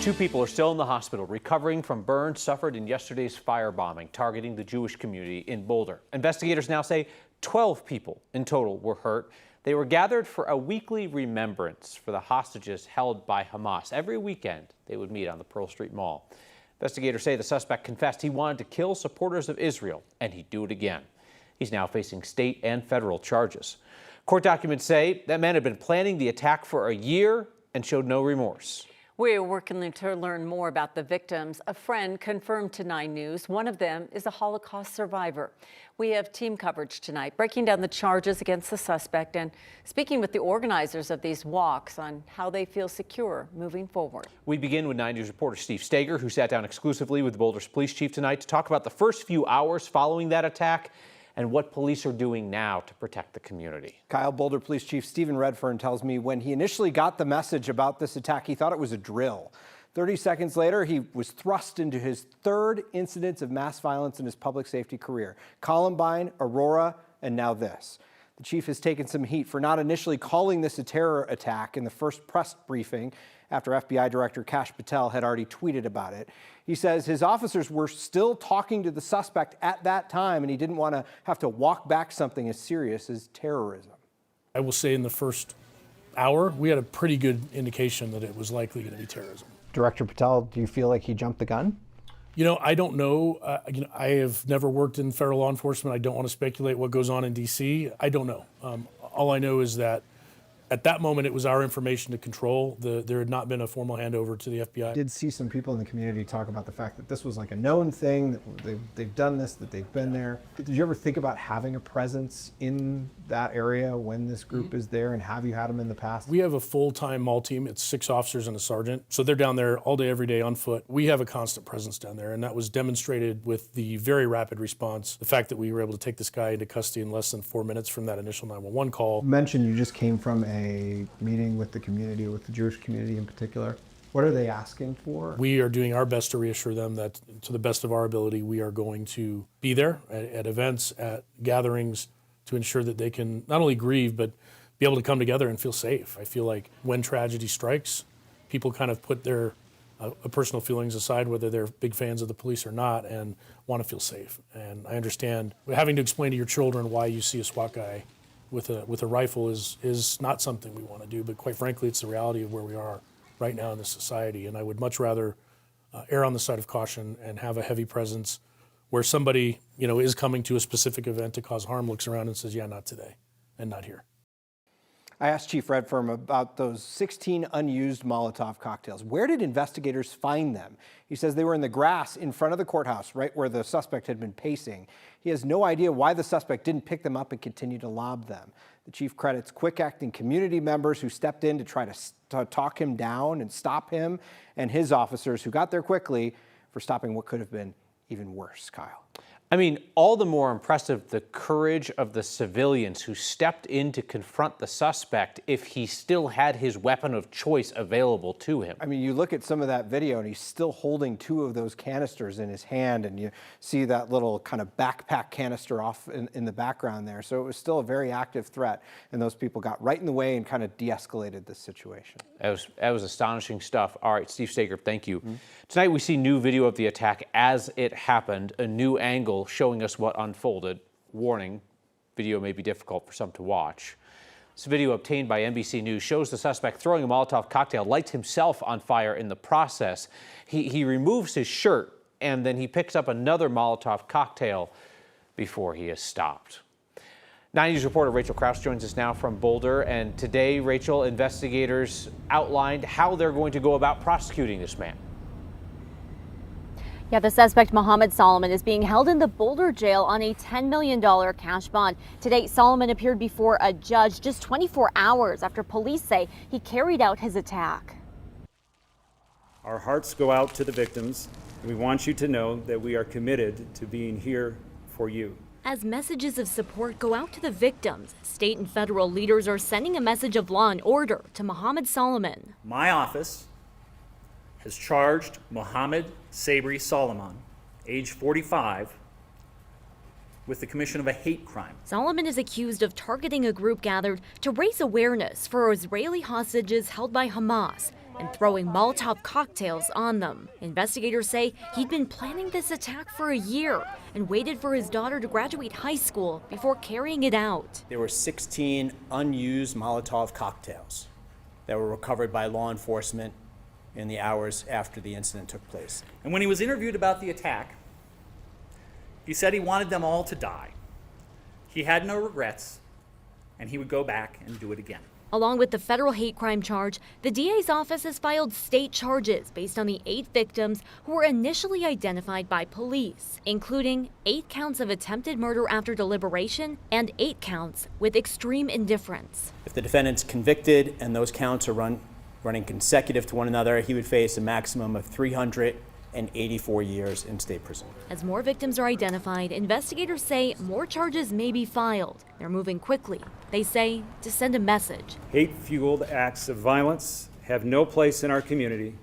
Two people are still in the hospital recovering from burns suffered in yesterday's firebombing targeting the Jewish community in Boulder. Investigators now say 12 people in total were hurt. They were gathered for a weekly remembrance for the hostages held by Hamas. Every weekend, they would meet on the Pearl Street Mall. Investigators say the suspect confessed he wanted to kill supporters of Israel, and he'd do it again. He's now facing state and federal charges. Court documents say that man had been planning the attack for a year and showed no remorse. We are working to learn more about the victims. A friend confirmed to 9 News. One of them is a Holocaust survivor. We have team coverage tonight, breaking down the charges against the suspect and speaking with the organizers of these walks on how they feel secure moving forward. We begin with 9 News reporter Steve Stager, who sat down exclusively with Boulder's police chief tonight to talk about the first few hours following that attack and what police are doing now to protect the community. Kyle, Boulder Police Chief Stephen Redfern tells me when he initially got the message about this attack, he thought it was a drill. 30 seconds later, he was thrust into his third incident of mass violence in his public safety career. Columbine, Aurora, and now this. The chief has taken some heat for not initially calling this a terror attack in the first press briefing after FBI Director Kash Patel had already tweeted about it. He says his officers were still talking to the suspect at that time, and he didn't want to have to walk back something as serious as terrorism. I will say in the first hour, we had a pretty good indication that it was likely going to be terrorism. Director Patel, do you feel like he jumped the gun? You know, I don't know. I have never worked in federal law enforcement. I don't want to speculate what goes on in D.C. I don't know. All I know is that at that moment, it was our information to control. There had not been a formal handover to the FBI. I did see some people in the community talk about the fact that this was like a known thing, that they've done this, that they've been there. Did you ever think about having a presence in that area when this group is there, and have you had them in the past? We have a full-time mall team. It's 6 officers and a sergeant. So they're down there all day, every day on foot. We have a constant presence down there, and that was demonstrated with the very rapid response. The fact that we were able to take this guy into custody in less than 4 minutes from that initial 911 call. You mentioned you just came from a meeting with the community, with the Jewish community in particular. What are they asking for? We are doing our best to reassure them that, to the best of our ability, we are going to be there at events, at gatherings, to ensure that they can not only grieve, but be able to come together and feel safe. I feel like when tragedy strikes, people kind of put their personal feelings aside, whether they're big fans of the police or not, and want to feel safe. And I understand having to explain to your children why you see a SWAT guy with a rifle is not something we want to do, but quite frankly, it's the reality of where we are right now in this society. And I would much rather err on the side of caution and have a heavy presence where somebody, is coming to a specific event to cause harm, looks around and says, yeah, not today and not here. I asked Chief Redfern about those 16 unused Molotov cocktails. Where did investigators find them? He says they were in the grass in front of the courthouse, right where the suspect had been pacing. He has no idea why the suspect didn't pick them up and continue to lob them. The chief credits quick-acting community members who stepped in to try to talk him down and stop him, and his officers who got there quickly for stopping what could have been even worse, Kyle. I mean, all the more impressive the courage of the civilians who stepped in to confront the suspect if he still had his weapon of choice available to him. I mean, you look at some of that video and he's still holding 2 of those canisters in his hand, and you see that little kind of backpack canister off in the background there. So it was still a very active threat, and those people got right in the way and kind of de-escalated this situation. That was astonishing stuff. All right, Steve Stager, thank you. Tonight we see new video of the attack as it happened, a new angle showing us what unfolded. Warning, video may be difficult for some to watch. This video obtained by NBC News shows the suspect throwing a Molotov cocktail, lights himself on fire in the process. He removes his shirt and then he picks up another Molotov cocktail before he is stopped. 9 News reporter Rachel Krause joins us now from Boulder, and today, Rachel, investigators outlined how they're going to go about prosecuting this man. Yeah, the suspect, Mohammed Solomon, is being held in the Boulder jail on a $10 million cash bond. Today, Solomon appeared before a judge just 24 hours after police say he carried out his attack. Our hearts go out to the victims, and we want you to know that we are committed to being here for you. As messages of support go out to the victims, state and federal leaders are sending a message of law and order to Mohammed Solomon. My office has charged Mohammed Sabri Solomon, age 45, with the commission of a hate crime. Solomon is accused of targeting a group gathered to raise awareness for Israeli hostages held by Hamas and throwing Molotov cocktails on them. Investigators say he'd been planning this attack for a year and waited for his daughter to graduate high school before carrying it out. There were 16 unused Molotov cocktails that were recovered by law enforcement in the hours after the incident took place. And when he was interviewed about the attack, he said he wanted them all to die. He had no regrets, and he would go back and do it again. Along with the federal hate crime charge, the DA's office has filed state charges based on the 8 victims who were initially identified by police, including 8 counts of attempted murder after deliberation and 8 counts with extreme indifference. If the defendant's convicted and those counts are running consecutive to one another, he would face a maximum of 384 years in state prison. As more victims are identified, investigators say more charges may be filed. They're moving quickly, they say, to send a message. Hate-fueled acts of violence have no place in our community,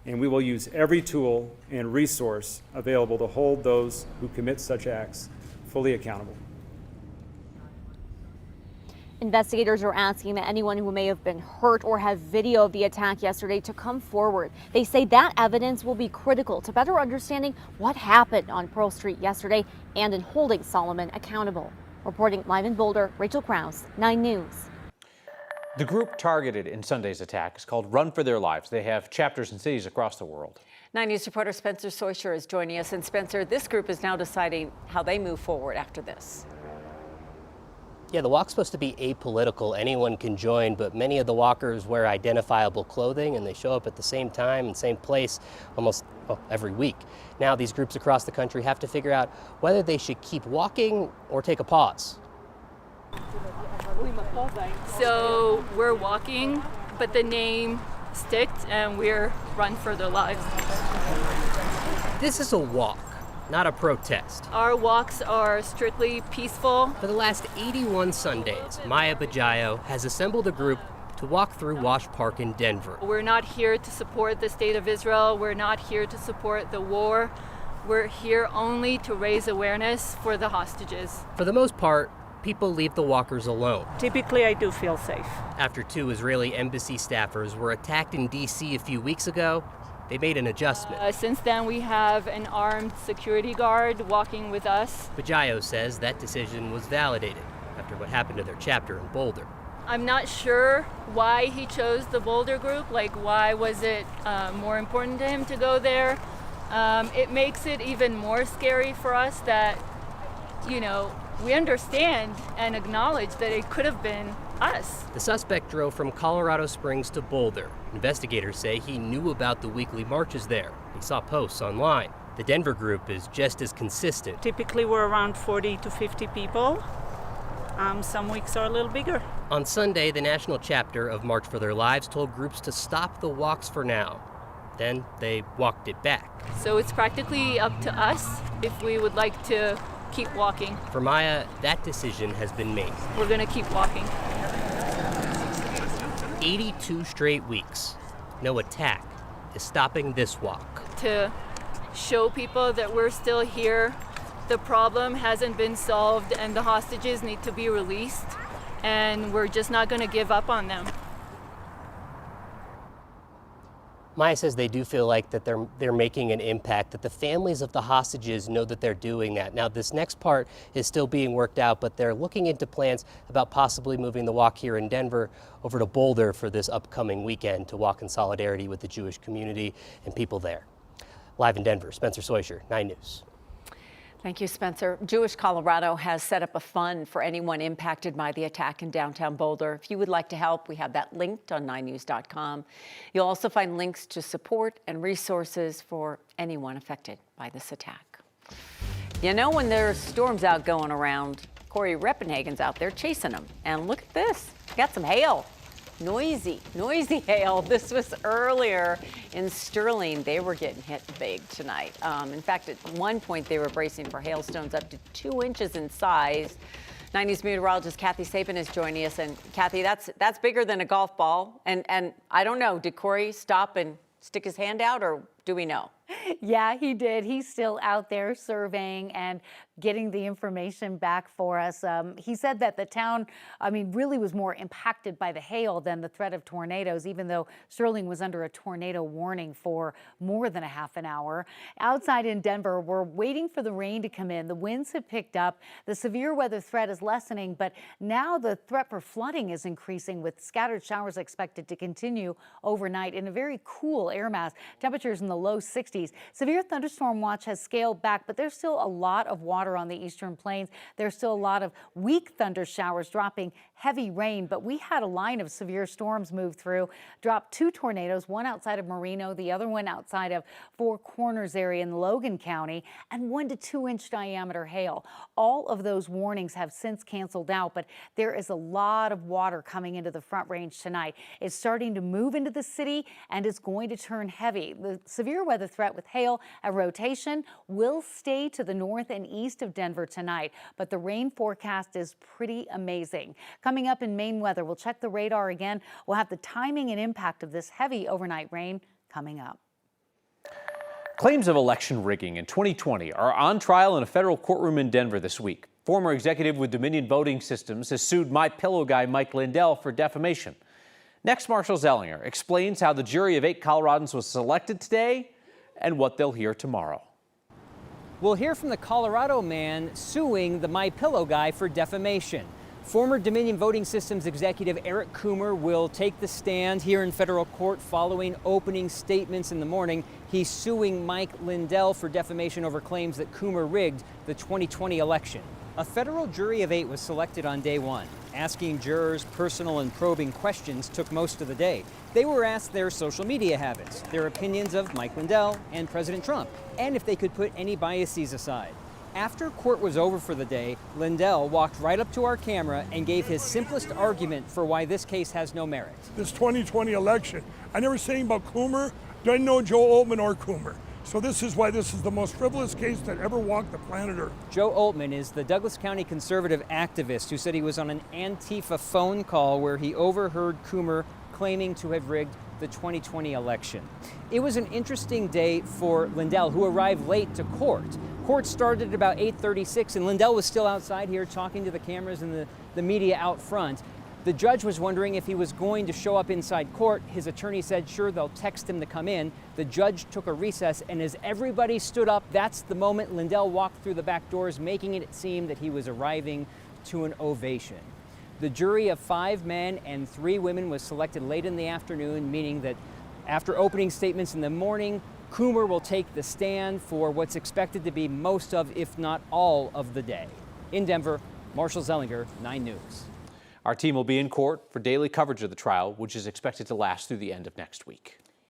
and we will use every tool and resource available to hold those who commit such acts fully accountable. Investigators are asking that anyone who may have been hurt or have video of the attack yesterday to come forward. They say that evidence will be critical to better understanding what happened on Pearl Street yesterday and in holding Solomon accountable. Reporting live in Boulder, Rachel Krause, 9 News. The group targeted in Sunday's attack is called Run for Their Lives. They have chapters in cities across the world. 9 News reporter Spencer Soisher is joining us. And Spencer, this group is now deciding how they move forward after this. Yeah, the walk's supposed to be apolitical. Anyone can join, but many of the walkers wear identifiable clothing and they show up at the same time and same place almost every week. Now these groups across the country have to figure out whether they should keep walking or take a pause. So we're walking, but the name sticked and we're Run for Their Lives. This is a walk, not a protest. Our walks are strictly peaceful. For the last 81 Sundays, Maya Bajayo has assembled a group to walk through Wash Park in Denver. We're not here to support the state of Israel. We're not here to support the war. We're here only to raise awareness for the hostages. For the most part, people leave the walkers alone. Typically, I do feel safe. After 2 Israeli embassy staffers were attacked in D.C. a few weeks ago, they made an adjustment. Since then, we have an armed security guard walking with us. Bajayo says that decision was validated after what happened to their chapter in Boulder. I'm not sure why he chose the Boulder group. Like, why was it more important to him to go there? It makes it even more scary for us that, you know, we understand and acknowledge that it could have been us. The suspect drove from Colorado Springs to Boulder. Investigators say he knew about the weekly marches there. He saw posts online. The Denver group is just as consistent. Typically, we're around 40 to 50 people. Some weeks are a little bigger. On Sunday, the national chapter of March for Their Lives told groups to stop the walks for now. Then they walked it back. So it's practically up to us if we would like to keep walking. For Maya, that decision has been made. We're going to keep walking. 82 straight weeks. No attack is stopping this walk. To show people that we're still here, the problem hasn't been solved, and the hostages need to be released, and we're just not going to give up on them. Maya says they do feel like that they're making an impact, that the families of the hostages know that they're doing that. Now, this next part is still being worked out, but they're looking into plans about possibly moving the walk here in Denver over to Boulder for this upcoming weekend to walk in solidarity with the Jewish community and people there. Live in Denver, Spencer Soisher, 9 News. Thank you, Spencer. Jewish Colorado has set up a fund for anyone impacted by the attack in downtown Boulder. If you would like to help, we have that linked on 9news.com. You'll also find links to support and resources for anyone affected by this attack. You know, when there's storms out going around, Corey Reppenhagen's out there chasing them. And look at this, got some hail. Noisy hail. This was earlier in Sterling. They were getting hit big tonight. In fact, at one point, they were bracing for hailstones up to 2 inches in size. 9 News meteorologist Kathy Sabin is joining us. And Kathy, that's bigger than a golf ball. And I don't know, did Corey stop and stick his hand out, or do we know? Yeah, he did. He's still out there surveying, and getting the information back for us. He said that the town, really was more impacted by the hail than the threat of tornadoes, even though Sterling was under a tornado warning for more than a half an hour. Outside in Denver, we're waiting for the rain to come in. The winds have picked up. The severe weather threat is lessening, but now the threat for flooding is increasing, with scattered showers expected to continue overnight in a very cool air mass. Temperatures in the low 60s. Severe thunderstorm watch has scaled back, but there's still a lot of water on the eastern plains. There's still a lot of weak thunder showers dropping heavy rain, but we had a line of severe storms move through, dropped 2 tornadoes, one outside of Marino, the other one outside of Four Corners area in Logan County, and 1 to 2 inch diameter hail. All of those warnings have since canceled out, but there is a lot of water coming into the Front Range tonight. It's starting to move into the city and it's going to turn heavy. The severe weather threat with hail at rotation will stay to the north and east of Denver tonight, but the rain forecast is pretty amazing. Coming up in Maine weather, we'll check the radar again. We'll have the timing and impact of this heavy overnight rain coming up. Claims of election rigging in 2020 are on trial in a federal courtroom in Denver this week. Former executive with Dominion Voting Systems has sued My Pillow guy Mike Lindell for defamation. Next, Marshall Zellinger explains how the jury of 8 Coloradans was selected today and what they'll hear tomorrow. We'll hear from the Colorado man suing the My Pillow guy for defamation. Former Dominion Voting Systems executive Eric Coomer will take the stand here in federal court following opening statements in the morning. He's suing Mike Lindell for defamation over claims that Coomer rigged the 2020 election. A federal jury of 8 was selected on day 1. Asking jurors personal and probing questions took most of the day. They were asked their social media habits, their opinions of Mike Lindell and President Trump, and if they could put any biases aside. After court was over for the day, Lindell walked right up to our camera and gave his simplest argument for why this case has no merit. This 2020 election, I never say anything about Coomer, didn't know Joe Altman or Coomer. So this is why this is the most frivolous case that ever walked the planet Earth. Joe Altman is the Douglas County conservative activist who said he was on an Antifa phone call where he overheard Coomer claiming to have rigged the 2020 election. It was an interesting day for Lindell, who arrived late to court. Court started at about 8:36, and Lindell was still outside here talking to the cameras and the media out front. The judge was wondering if he was going to show up inside court. His attorney said, sure, they'll text him to come in. The judge took a recess, and as everybody stood up, that's the moment Lindell walked through the back doors, making it seem that he was arriving to an ovation. The jury of 5 men and 3 women was selected late in the afternoon, meaning that after opening statements in the morning, Coomer will take the stand for what's expected to be most of, if not all, of the day. In Denver, Marshall Zellinger, 9 News. Our team will be in court for daily coverage of the trial, which is expected to last through the end of next week.